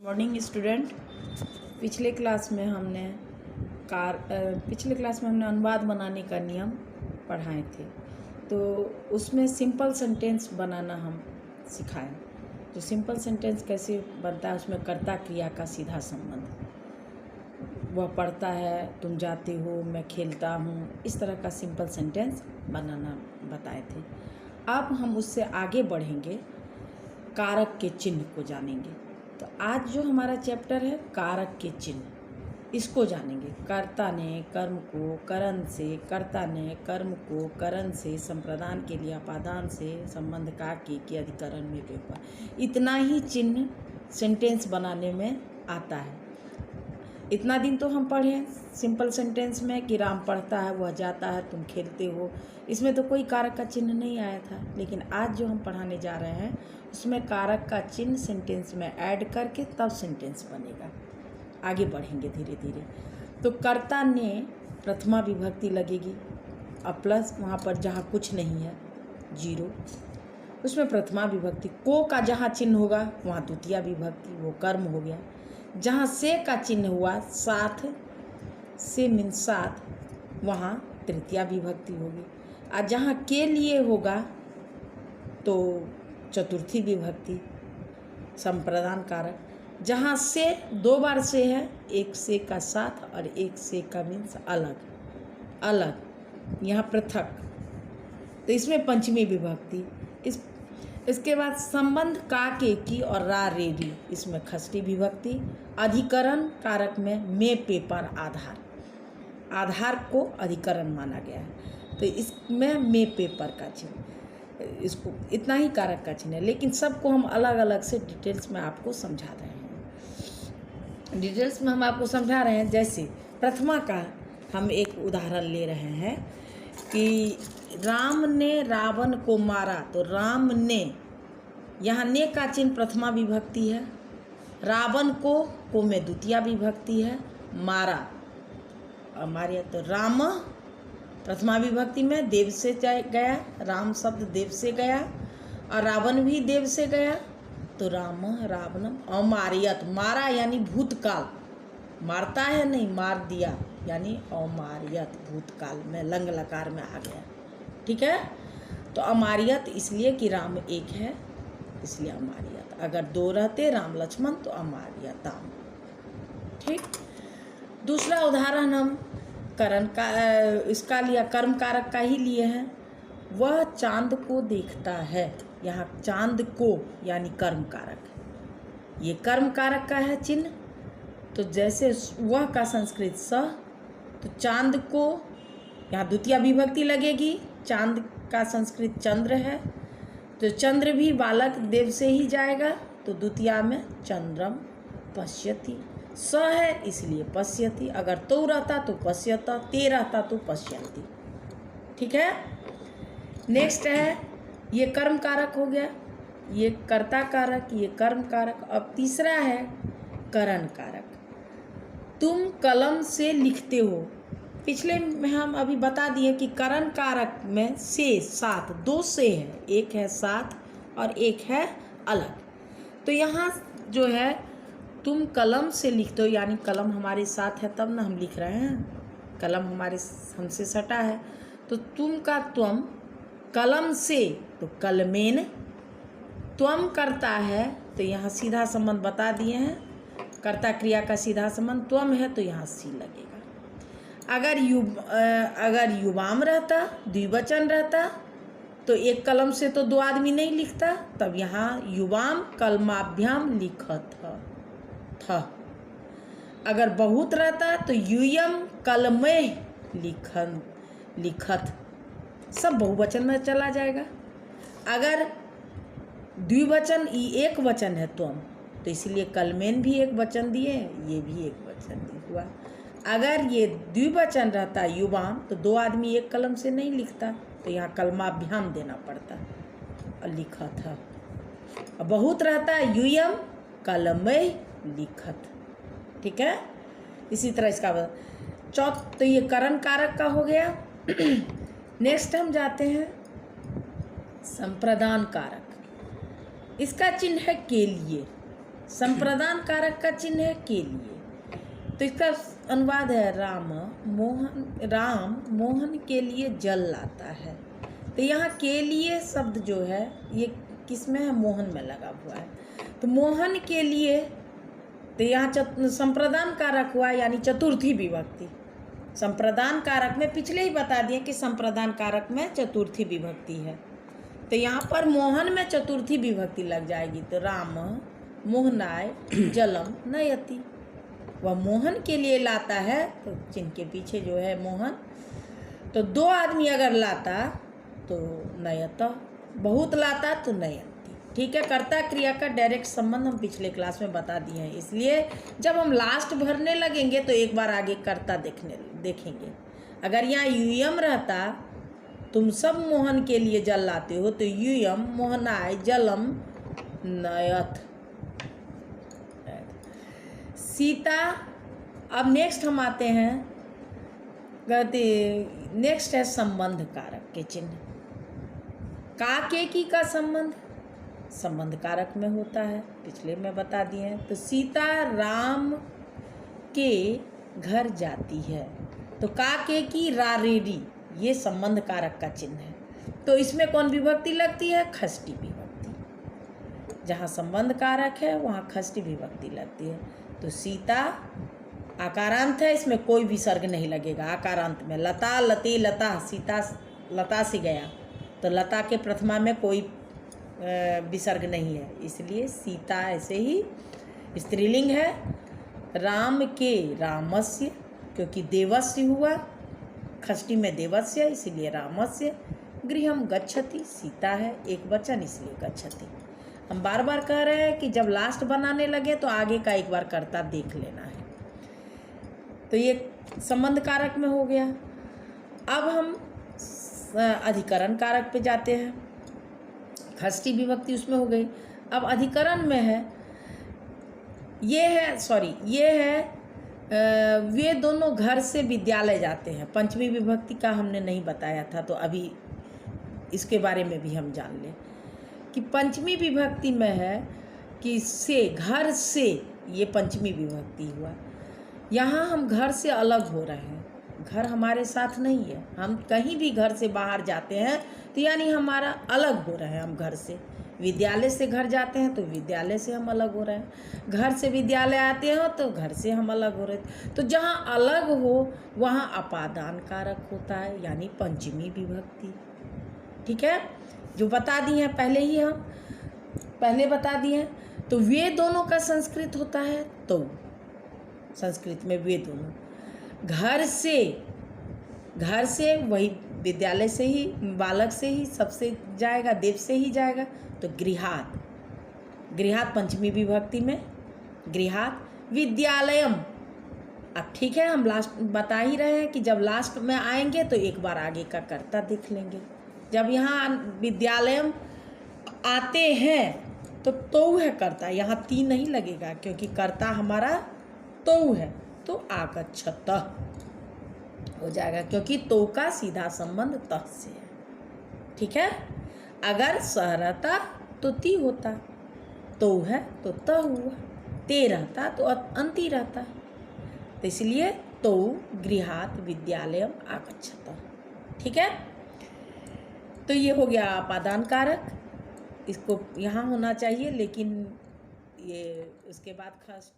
Morning student. पिछले class में हमने अनुवाद बनाने का नियम पढ़ाए थे, तो उसमें सिंपल सेंटेंस बनाना हम सिखाएं। तो सिंपल सेंटेंस कैसे बनता है, उसमें कर्ता क्रिया का सीधा संबंध, वह पढ़ता है, तुम जाते हो, मैं खेलता हूँ, इस तरह का सिंपल सेंटेंस बनाना बताए थे। अब हम उससे आगे बढ़ेंगे, कारक के चिन्ह को जानेंगे। तो आज जो हमारा चैप्टर है कारक के चिन्ह, इसको जानेंगे। कर्ता ने कर्म को करण से, कर्ता ने कर्म को करण से, संप्रदान के लिए अपादान से, संबंध का के अधिकरण में पेपर। इतना ही चिन्ह सेंटेंस बनाने में आता है। इतना दिन तो हम पढ़े सिंपल सेंटेंस में कि राम पढ़ता है, वह जाता है, तुम खेलते हो, इसमें तो कोई कारक का चिन्ह नहीं आया था। लेकिन आज जो हम पढ़ाने जा रहे हैं उसमें कारक का चिन्ह सेंटेंस में ऐड करके तब सेंटेंस बनेगा। आगे बढ़ेंगे धीरे धीरे। तो कर्ता ने प्रथमा विभक्ति लगेगी, अब प्लस वहाँ पर जहाँ कुछ नहीं है, जीरो, उसमें प्रथमा विभक्ति। को का जहाँ चिन्ह होगा वहाँ द्वितीया विभक्ति, वो कर्म हो गया। जहाँ से का चिन्ह हुआ, साथ से मीन साथ, वहाँ तृतीया विभक्ति होगी। और जहाँ के लिए होगा तो चतुर्थी विभक्ति, संप्रदान कारक। जहाँ से दो बार से है, एक से का साथ और एक से का मीन्स अलग अलग, यहाँ पृथक, तो इसमें पंचमी विभक्ति। इसके बाद संबंध का के की और रा रे री, इसमें खष्टी विभक्ति। अधिकरण कारक में पेपर आधार, आधार को अधिकरण माना गया है, तो इसमें में पेपर का चिन्ह। इसको इतना ही कारक का चिन्ह है, लेकिन सबको हम अलग अलग से डिटेल्स में आपको समझा रहे हैं। डिटेल्स में हम आपको समझा रहे हैं। जैसे प्रथमा का हम एक उदाहरण ले रहे हैं कि राम ने रावण को मारा, तो राम ने, यहाँ ने का चिन्ह प्रथमा विभक्ति है, रावण को में द्वितीया विभक्ति है, मारा मारिया, तो राम प्रथमा विभक्ति में देव से गया, राम शब्द देव से गया, और रावण भी देव से गया, तो राम रावणम अमारियत, मारा यानी भूतकाल, मारता है नहीं, मार दिया, यानी अमारियत, भूतकाल में लंग लकार में आ गया। ठीक है, तो अमारियत इसलिए कि राम एक है, इसलिए अमारियत। अगर दो रहते राम लक्ष्मण तो अमारियताम। ठीक, दूसरा उदाहरण हम करण का इसका लिया, कर्म कारक का ही लिए हैं। वह चांद को देखता है, यहाँ चांद को यानी कर्म कारक, ये कर्म कारक का है चिन्ह। तो जैसे वह का संस्कृत स, तो चांद को यहाँ द्वितीया विभक्ति लगेगी, चांद का संस्कृत चंद्र है, तो चंद्र भी बालक देव से ही जाएगा, तो द्वितीया में चंद्रम पश्यति, स है इसलिए पश्यति। अगर तो रहता तो पश्यता, ते रहता तो पश्यन्ति। ठीक है, नेक्स्ट है, ये कर्म कारक हो गया, ये कर्ता कारक, ये कर्म कारक। अब तीसरा है करण कारक। तुम कलम से लिखते हो, पिछले में हम अभी बता दिए कि करण कारक में से साथ, दो से है, एक है साथ और एक है अलग। तो यहाँ जो है तुम कलम से लिखते हो, यानी कलम हमारे साथ है तब ना हम लिख रहे हैं, कलम हमसे सटा है। तो तुम का त्वम, कलम से तो कलमेन, त्वम करता है, तो यहाँ सीधा संबंध बता दिए हैं, कर्ता क्रिया का सीधा संबंध त्वम है, तो यहाँ सी लगेगा। अगर युवाम रहता, द्विवचन रहता, तो एक कलम से तो दो आदमी नहीं लिखता, तब यहाँ युवाम कलमाभ्याम लिखत था। अगर बहुत रहता तो यूयम कलमे लिखत, सब बहुवचन में चला जाएगा। अगर द्विवचन एक वचन है तुम, तो इसलिए कलमेन भी एक वचन दिए, ये भी एक वचन हुआ। अगर ये द्विवचन रहता युवाम, तो दो आदमी एक कलम से नहीं लिखता, तो यहाँ कलमाभ्याम देना पड़ता और लिखा था। और बहुत रहता है यूयम कलमे लिखत। ठीक है, इसी तरह इसका तो ये करण कारक का हो गया। नेक्स्ट हम जाते हैं संप्रदान कारक। इसका चिन्ह है के लिए, संप्रदान कारक का चिन्ह है के लिए, तो इसका अनुवाद है राम मोहन के लिए जल लाता है। तो यहाँ के लिए शब्द जो है ये किस में है, मोहन में लगा हुआ है। तो मोहन के लिए, तो यहाँ संप्रदान कारक हुआ, यानी चतुर्थी विभक्ति। संप्रदान कारक में पिछले ही बता दिए कि संप्रदान कारक में चतुर्थी विभक्ति है, तो यहाँ पर मोहन में चतुर्थी विभक्ति लग जाएगी। तो राम मोहनाय जलम नयति, वह मोहन के लिए लाता है, तो चिन्ह के पीछे जो है मोहन। तो दो आदमी अगर लाता तो नयत, बहुत लाता तो नयति। ठीक है, कर्ता क्रिया का डायरेक्ट संबंध हम पिछले क्लास में बता दिए हैं, इसलिए जब हम लास्ट भरने लगेंगे तो एक बार आगे कर्ता देखेंगे। अगर यहाँ यूयम रहता, तुम सब मोहन के लिए जल लाते हो, तो यूयम मोहनाय जलम नयत। सीता, अब नेक्स्ट हम आते हैं, नेक्स्ट है संबंध कारक के चिन्ह। का के की का संबंध कारक में होता है, पिछले में बता दिए हैं। तो सीता राम के घर जाती है, तो का के की रारेडी, ये संबंध कारक का चिन्ह है। तो इसमें कौन विभक्ति लगती है, खष्टी विभक्ति। जहाँ संबंध कारक है वहाँ खष्टी विभक्ति लगती है। तो सीता आकारांत है, इसमें कोई विसर्ग नहीं लगेगा आकारांत में। लता लते लता, सीता लता से गया, तो लता के प्रथमा में कोई विसर्ग नहीं है, इसलिए सीता ऐसे ही स्त्रीलिंग है। राम के रामस्य, क्योंकि देवस्य हुआ, खष्टी में देवस्य, इसीलिए रामस्य। गृहम गच्छति, सीता है एक वचन, इसलिए गच्छति। हम बार बार कह रहे हैं कि जब लास्ट बनाने लगे तो आगे का एक बार कर्ता देख लेना है। तो ये संबंध कारक में हो गया। अब हम अधिकरण कारक पे जाते हैं। खष्टी विभक्ति उसमें हो गई। अब अधिकरण में है, ये है वे दोनों घर से विद्यालय जाते हैं। पंचमी विभक्ति का हमने नहीं बताया था, तो अभी इसके बारे में भी हम जान लें कि पंचमी विभक्ति में है कि से, घर से, ये पंचमी विभक्ति हुआ। यहाँ हम घर से अलग हो रहे हैं, घर हमारे साथ नहीं है। हम कहीं भी घर से बाहर जाते हैं तो यानी हमारा अलग हो रहे हैं हम घर से। विद्यालय से घर जाते हैं तो विद्यालय से हम अलग हो रहे हैं, घर से विद्यालय आते हो तो घर से हम अलग हो रहे हैं। तो जहाँ अलग हो वहाँ अपादान कारक होता है, यानी पंचमी विभक्ति। ठीक है, जो बता दिए हैं पहले बता दिए हैं। तो वे दोनों का संस्कृत होता है तो, संस्कृत में वे दोनों। घर से वही विद्यालय से ही, बालक से ही, सबसे जाएगा, देव से ही जाएगा। तो गृहात पंचमी विभक्ति में गृहात। विद्यालयम, अब ठीक है, हम लास्ट बता ही रहे हैं कि जब लास्ट में आएंगे तो एक बार आगे का कर्ता देख लेंगे। जब यहाँ विद्यालयम आते हैं तो है कर्ता, यहाँ ती नहीं लगेगा क्योंकि कर्ता हमारा तो है, तो आगच्छत हो जाएगा, क्योंकि तो का सीधा संबंध तः से है। ठीक है, अगर सह रहता तो ती होता, तो है तो त हुआ, ते रहता तो अंति रहता। तो इसलिए तो गृहात विद्यालयम आगच्छत। ठीक है, तो ये हो गया अपादान कारक, इसको यहाँ होना चाहिए, लेकिन ये उसके बाद खास